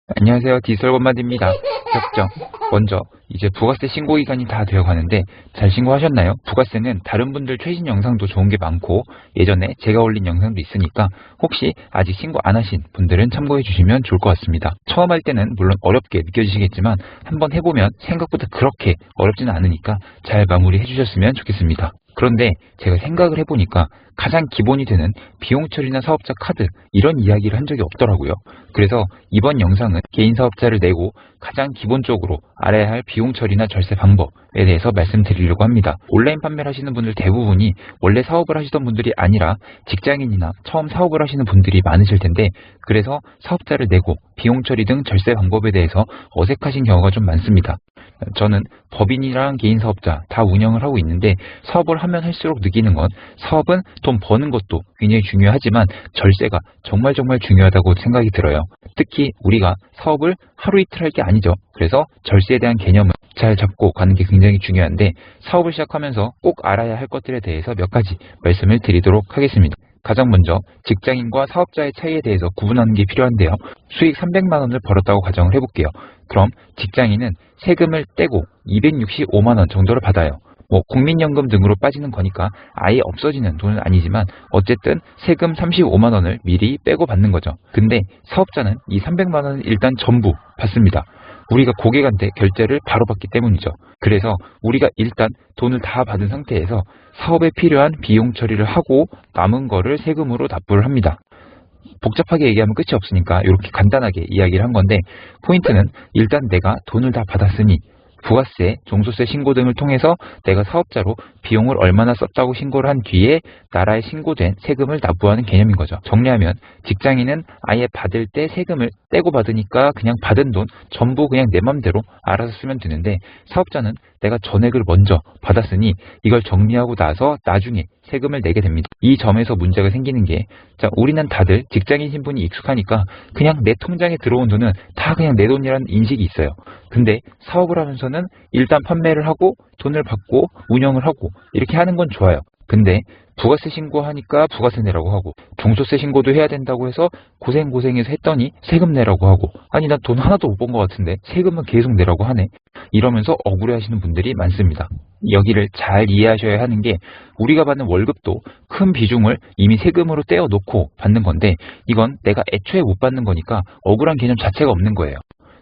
안녕하세요. 디지털건마디입니다. 걱정. 먼저 이제 부가세 신고 기간이 다 되어 가는데 잘 신고하셨나요? 부가세는 다른 분들 최신 영상도 좋은 게 많고 예전에 제가 올린 영상도 있으니까 혹시 아직 신고 안 하신 분들은 참고해 주시면 좋을 것 같습니다. 처음 할 때는 물론 어렵게 느껴지시겠지만 한번 해보면 생각보다 그렇게 어렵지는 않으니까 잘 마무리해 주셨으면 좋겠습니다. 그런데 제가 생각을 해보니까 가장 기본이 되는 비용 처리나 사업자 카드 이런 이야기를 한 적이 없더라고요. 그래서 이번 영상은 개인 사업자를 내고 가장 기본적으로 알아야 할 비용 처리나 절세 방법에 대해서 말씀드리려고 합니다. 온라인 판매를 하시는 분들 대부분이 원래 사업을 하시던 분들이 아니라 직장인이나 처음 사업을 하시는 분들이 많으실 텐데 그래서 사업자를 내고 비용 처리 등 절세 방법에 대해서 어색하신 경우가 좀 많습니다. 저는 법인이랑 개인 사업자 다 운영을 하고 있는데 사업을 하면 할수록 느끼는 건 사업은 돈 버는 것도 굉장히 중요하지만 절세가 정말 중요하다고 생각이 들어요. 특히 우리가 사업을 하루 이틀 할 게 아니죠. 그래서 절세에 대한 개념을 잘 잡고 가는 게 굉장히 중요한데 사업을 시작하면서 꼭 알아야 할 것들에 대해서 몇 가지 말씀을 드리도록 하겠습니다. 가장 먼저 직장인과 사업자의 차이에 대해서 구분하는 게 필요한데요. 수익 300만 원을 벌었다고 가정을 해볼게요. 그럼 직장인은 세금을 떼고 265만 원 정도를 받아요. 국민연금 등으로 빠지는 거니까 아예 없어지는 돈은 아니지만 어쨌든 세금 35만 원을 미리 빼고 받는 거죠. 근데 사업자는 이 300만 원을 일단 전부 받습니다. 우리가 고객한테 결제를 바로 받기 때문이죠. 그래서 우리가 일단 돈을 다 받은 상태에서 사업에 필요한 비용 처리를 하고 남은 거를 세금으로 납부를 합니다. 복잡하게 얘기하면 끝이 없으니까 이렇게 간단하게 이야기를 한 건데 포인트는 일단 내가 돈을 다 받았으니 부가세, 종소세 신고 등을 통해서 내가 사업자로 비용을 얼마나 썼다고 신고를 한 뒤에 나라에 신고된 세금을 납부하는 개념인 거죠. 정리하면 직장인은 아예 받을 때 세금을 떼고 받으니까 그냥 받은 돈 전부 그냥 내 맘대로 알아서 쓰면 되는데 사업자는 내가 전액을 먼저 받았으니 이걸 정리하고 나서 나중에 세금을 내게 됩니다. 이 점에서 문제가 생기는 게 우리는 다들 직장인 신분이 익숙하니까 그냥 내 통장에 들어온 돈은 다 그냥 내 돈이라는 인식이 있어요. 근데 사업을 하면서는 일단 판매를 하고 돈을 받고 운영을 하고 이렇게 하는 건 좋아요. 근데 부가세 신고하니까 부가세 내라고 하고 종소세 신고도 해야 된다고 해서 고생해서 했더니 세금 내라고 하고 아니 나 돈 하나도 못 번 것 같은데 세금은 계속 내라고 하네. 이러면서 억울해하시는 분들이 많습니다. 여기를 잘 이해하셔야 하는 게 우리가 받는 월급도 큰 비중을 이미 세금으로 떼어 놓고 받는 건데 이건 내가 애초에 못 받는 거니까 억울한 개념 자체가 없는 거예요.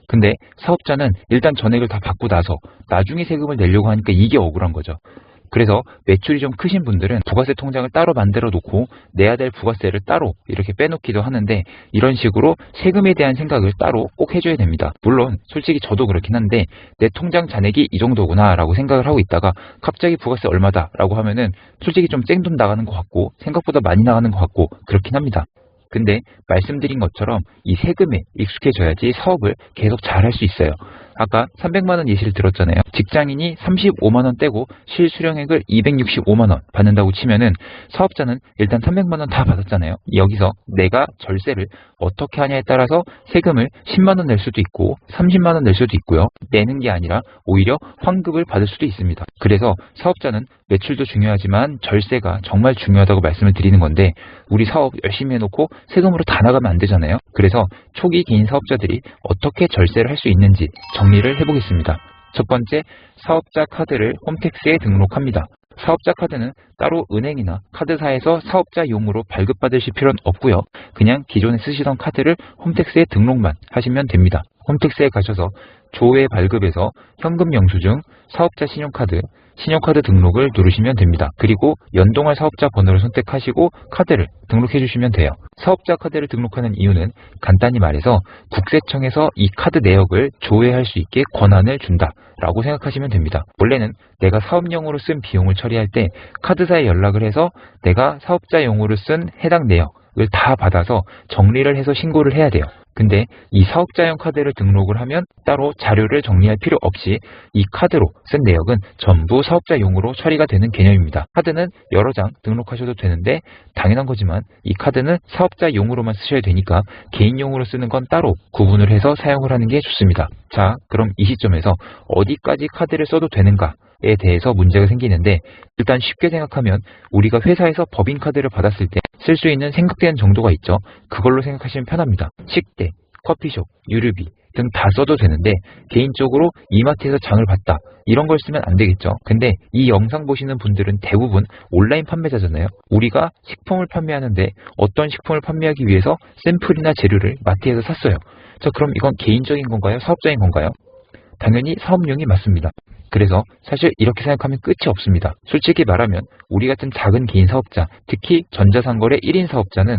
근데 사업자는 일단 전액을 다 받고 나서 나중에 세금을 내려고 하니까 이게 억울한 거죠. 그래서 매출이 좀 크신 분들은 부가세 통장을 따로 만들어 놓고 내야 될 부가세를 따로 이렇게 빼놓기도 하는데 이런 식으로 세금에 대한 생각을 따로 꼭 해줘야 됩니다. 물론 솔직히 저도 그렇긴 한데 내 통장 잔액이 이 정도구나 라고 생각을 하고 있다가 갑자기 부가세 얼마다 라고 하면은 솔직히 좀 쨍돈 나가는 것 같고 생각보다 많이 나가는 것 같고 그렇긴 합니다. 근데 말씀드린 것처럼 이 세금에 익숙해져야지 사업을 계속 잘 할 수 있어요. 아까 300만 원 예시를 들었잖아요. 직장인이 35만 원 떼고 실수령액을 265만 원 받는다고 치면은 사업자는 일단 300만 원 다 받았잖아요. 여기서 내가 절세를 어떻게 하냐에 따라서 세금을 10만 원 낼 수도 있고 30만 원 낼 수도 있고요. 내는 게 아니라 오히려 환급을 받을 수도 있습니다. 그래서 사업자는 매출도 중요하지만 절세가 정말 중요하다고 말씀을 드리는 건데 우리 사업 열심히 해놓고 세금으로 다 나가면 안 되잖아요. 그래서 초기 개인 사업자들이 어떻게 절세를 할 수 있는지 정리를 해보겠습니다. 첫 번째, 사업자 카드를 홈택스에 등록합니다. 사업자 카드는 따로 은행이나 카드사에서 사업자용으로 발급받으실 필요는 없고요. 그냥 기존에 쓰시던 카드를 홈택스에 등록만 하시면 됩니다. 홈택스에 가셔서 조회 발급에서 현금 영수증, 사업자 신용카드 등록을 누르시면 됩니다. 그리고 연동할 사업자 번호를 선택하시고 카드를 등록해 주시면 돼요. 사업자 카드를 등록하는 이유는 간단히 말해서 국세청에서 이 카드 내역을 조회할 수 있게 권한을 준다라고 생각하시면 됩니다. 원래는 내가 사업용으로 쓴 비용을 처리할 때 카드사에 연락을 해서 내가 사업자용으로 쓴 해당 내역을 다 받아서 정리를 해서 신고를 해야 돼요. 근데 이 사업자용 카드를 등록을 하면 따로 자료를 정리할 필요 없이 이 카드로 쓴 내역은 전부 사업자용으로 처리가 되는 개념입니다. 카드는 여러 장 등록하셔도 되는데 당연한 거지만 이 카드는 사업자용으로만 쓰셔야 되니까 개인용으로 쓰는 건 따로 구분을 해서 사용을 하는 게 좋습니다. 자, 그럼 이 시점에서 어디까지 카드를 써도 되는가에 대해서 문제가 생기는데 일단 쉽게 생각하면 우리가 회사에서 법인카드를 받았을 때 쓸 수 있는 생각되는 정도가 있죠. 그걸로 생각하시면 편합니다. 식대, 커피숍, 유류비 등 다 써도 되는데 개인적으로 이마트에서 장을 봤다 이런 걸 쓰면 안 되겠죠. 근데 이 영상 보시는 분들은 대부분 온라인 판매자잖아요. 우리가 식품을 판매하는데 어떤 식품을 판매하기 위해서 샘플이나 재료를 마트에서 샀어요. 자, 그럼 이건 개인적인 건가요? 사업자인 건가요? 당연히 사업용이 맞습니다. 그래서 사실 이렇게 생각하면 끝이 없습니다. 솔직히 말하면 우리 같은 작은 개인 사업자, 특히 전자상거래 1인 사업자는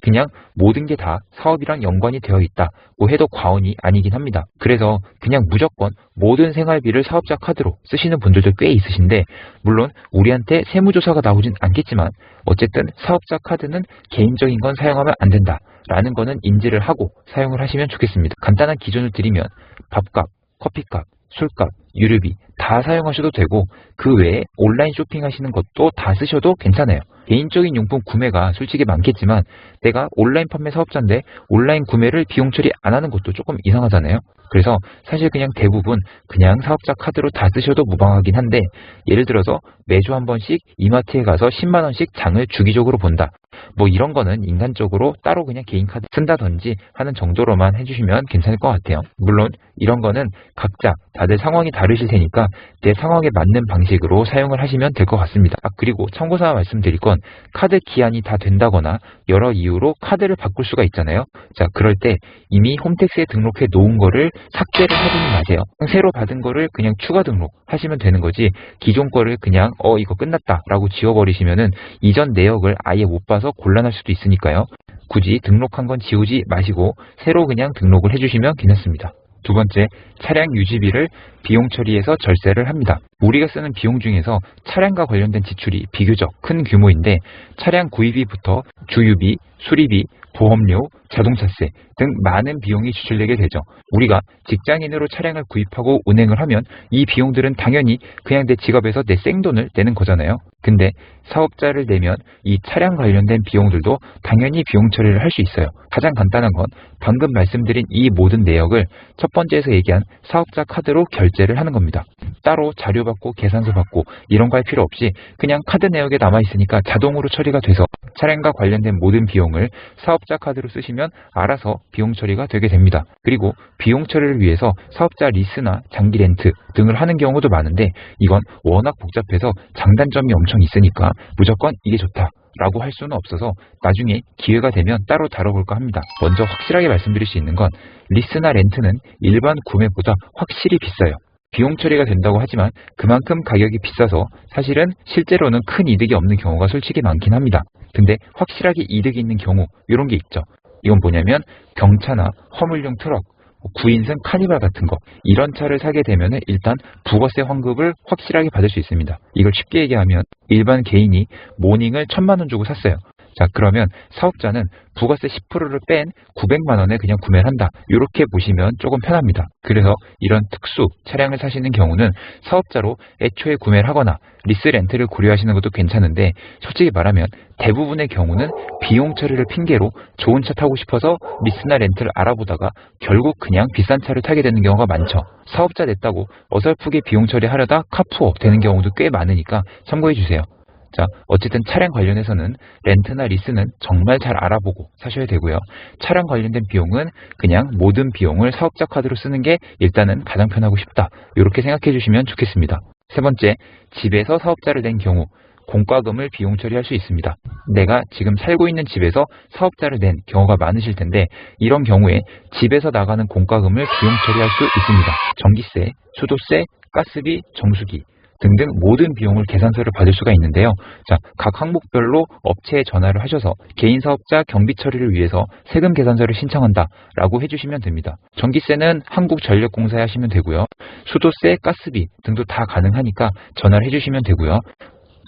그냥 모든 게 다 사업이랑 연관이 되어 있다고 해도 과언이 아니긴 합니다. 그래서 그냥 무조건 모든 생활비를 사업자 카드로 쓰시는 분들도 꽤 있으신데, 물론 우리한테 세무조사가 나오진 않겠지만 어쨌든 사업자 카드는 개인적인 건 사용하면 안 된다 라는 거는 인지를 하고 사용을 하시면 좋겠습니다. 간단한 기준을 드리면 밥값, 커피값, 술값, 유류비 다 사용하셔도 되고 그 외에 온라인 쇼핑하시는 것도 다 쓰셔도 괜찮아요. 개인적인 용품 구매가 솔직히 많겠지만 내가 온라인 판매 사업자인데 온라인 구매를 비용 처리 안 하는 것도 조금 이상하잖아요. 그래서 사실 그냥 대부분 그냥 사업자 카드로 다 쓰셔도 무방하긴 한데, 예를 들어서 매주 한 번씩 이마트에 가서 10만 원씩 장을 주기적으로 본다, 뭐 이런 거는 인간적으로 따로 그냥 개인 카드 쓴다든지 하는 정도로만 해주시면 괜찮을 것 같아요. 물론 이런 거는 각자 다들 상황이 다르실 테니까 내 상황에 맞는 방식으로 사용을 하시면 될 것 같습니다. 그리고 참고삼아 말씀드릴 건, 카드 기한이 다 된다거나 여러 이유로 카드를 바꿀 수가 있잖아요. 자, 그럴 때 이미 홈택스에 등록해 놓은 거를 삭제를 하지는 마세요. 새로 받은 거를 그냥 추가 등록하시면 되는 거지, 기존 거를 그냥 이거 끝났다 라고 지워버리시면은 이전 내역을 아예 못 봐서 곤란할 수도 있으니까요. 굳이 등록한 건 지우지 마시고 새로 그냥 등록을 해주시면 괜찮습니다. 두 번째, 차량 유지비를 비용 처리해서 절세를 합니다. 우리가 쓰는 비용 중에서 차량과 관련된 지출이 비교적 큰 규모인데, 차량 구입비부터 주유비, 수리비, 보험료, 자동차세 등 많은 비용이 지출되게 되죠. 우리가 직장인으로 차량을 구입하고 운행을 하면 이 비용들은 당연히 그냥 내 지갑에서 내 생돈을 내는 거잖아요. 근데 사업자를 내면 이 차량 관련된 비용들도 당연히 비용 처리를 할 수 있어요. 가장 간단한 건 방금 말씀드린 이 모든 내역을 첫 번째에서 얘기한 사업자 카드로 결제를 하는 겁니다. 따로 자료 받고 계산서 받고 이런 거 할 필요 없이 그냥 카드 내역에 남아 있으니까 자동으로 처리가 돼서 차량과 관련된 모든 비용을 사업자 카드로 쓰시면 알아서 비용 처리가 되게 됩니다. 그리고 비용 처리를 위해서 사업자 리스나 장기 렌트 등을 하는 경우도 많은데, 이건 워낙 복잡해서 장단점이 엄청 있으니까 무조건 이게 좋다 라고 할 수는 없어서 나중에 기회가 되면 따로 다뤄볼까 합니다. 먼저 확실하게 말씀드릴 수 있는 건, 리스나 렌트는 일반 구매보다 확실히 비싸요. 비용 처리가 된다고 하지만 그만큼 가격이 비싸서 사실은 실제로는 큰 이득이 없는 경우가 솔직히 많긴 합니다. 근데 확실하게 이득이 있는 경우, 이런 게 있죠. 이건 뭐냐면 경차나 화물용 트럭, 9인승 카니발 같은 거, 이런 차를 사게 되면 일단 부가세 환급을 확실하게 받을 수 있습니다. 이걸 쉽게 얘기하면 일반 개인이 모닝을 1000만 원 주고 샀어요. 자, 그러면 사업자는 부가세 10%를 뺀 900만 원에 그냥 구매를 한다, 이렇게 보시면 조금 편합니다. 그래서 이런 특수 차량을 사시는 경우는 사업자로 애초에 구매를 하거나 리스 렌트를 고려하시는 것도 괜찮은데, 솔직히 말하면 대부분의 경우는 비용 처리를 핑계로 좋은 차 타고 싶어서 리스나 렌트를 알아보다가 결국 그냥 비싼 차를 타게 되는 경우가 많죠. 사업자 냈다고 어설프게 비용 처리하려다 카푸어 되는 경우도 꽤 많으니까 참고해 주세요. 자, 어쨌든 차량 관련해서는 렌트나 리스는 정말 잘 알아보고 사셔야 되고요. 차량 관련된 비용은 그냥 모든 비용을 사업자 카드로 쓰는 게 일단은 가장 편하고 쉽다, 이렇게 생각해 주시면 좋겠습니다. 세 번째, 집에서 사업자를 낸 경우 공과금을 비용 처리할 수 있습니다. 내가 지금 살고 있는 집에서 사업자를 낸 경우가 많으실 텐데, 이런 경우에 집에서 나가는 공과금을 비용 처리할 수 있습니다. 전기세, 수도세, 가스비, 정수기 등등 모든 비용을 계산서를 받을 수가 있는데요. 자, 각 항목별로 업체에 전화를 하셔서 개인 사업자 경비 처리를 위해서 세금 계산서를 신청한다 라고 해주시면 됩니다. 전기세는 한국전력공사에 하시면 되고요. 수도세, 가스비 등도 다 가능하니까 전화를 해주시면 되고요.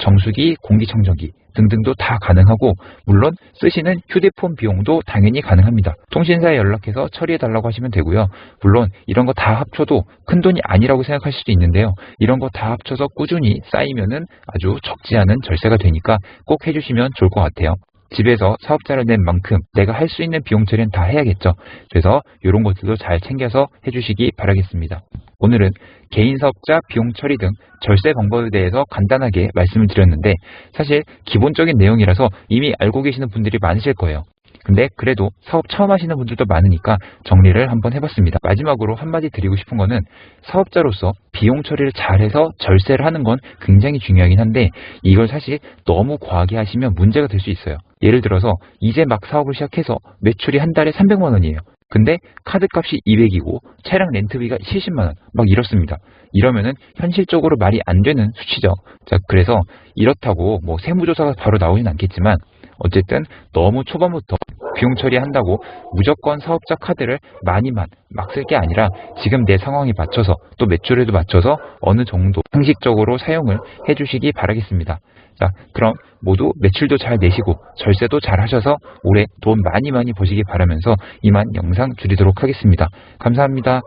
정수기, 공기청정기 등등도 다 가능하고, 물론 쓰시는 휴대폰 비용도 당연히 가능합니다. 통신사에 연락해서 처리해달라고 하시면 되고요. 물론 이런 거 다 합쳐도 큰 돈이 아니라고 생각할 수도 있는데요. 이런 거 다 합쳐서 꾸준히 쌓이면은 아주 적지 않은 절세가 되니까 꼭 해주시면 좋을 것 같아요. 집에서 사업자를 낸 만큼 내가 할 수 있는 비용 처리는 다 해야겠죠. 그래서 이런 것들도 잘 챙겨서 해주시기 바라겠습니다. 오늘은 개인 사업자 비용 처리 등 절세 방법에 대해서 간단하게 말씀을 드렸는데, 사실 기본적인 내용이라서 이미 알고 계시는 분들이 많으실 거예요. 근데 그래도 사업 처음 하시는 분들도 많으니까 정리를 한번 해봤습니다. 마지막으로 한마디 드리고 싶은 거는 사업자로서 비용 처리를 잘해서 절세를 하는 건 굉장히 중요하긴 한데 이걸 사실 너무 과하게 하시면 문제가 될 수 있어요. 예를 들어서 이제 막 사업을 시작해서 매출이 한 달에 300만 원이에요. 근데 카드값이 200이고 차량 렌트비가 70만 원 막 이렇습니다. 이러면은 현실적으로 말이 안 되는 수치죠. 자, 그래서 이렇다고 뭐 세무조사가 바로 나오진 않겠지만 어쨌든 너무 초반부터 비용 처리한다고 무조건 사업자 카드를 많이만 막 쓸 게 아니라 지금 내 상황에 맞춰서 또 매출에도 맞춰서 어느 정도 상식적으로 사용을 해주시기 바라겠습니다. 자, 그럼 모두 매출도 잘 내시고 절세도 잘 하셔서 올해 돈 많이 버시기 바라면서 이만 영상 줄이도록 하겠습니다. 감사합니다.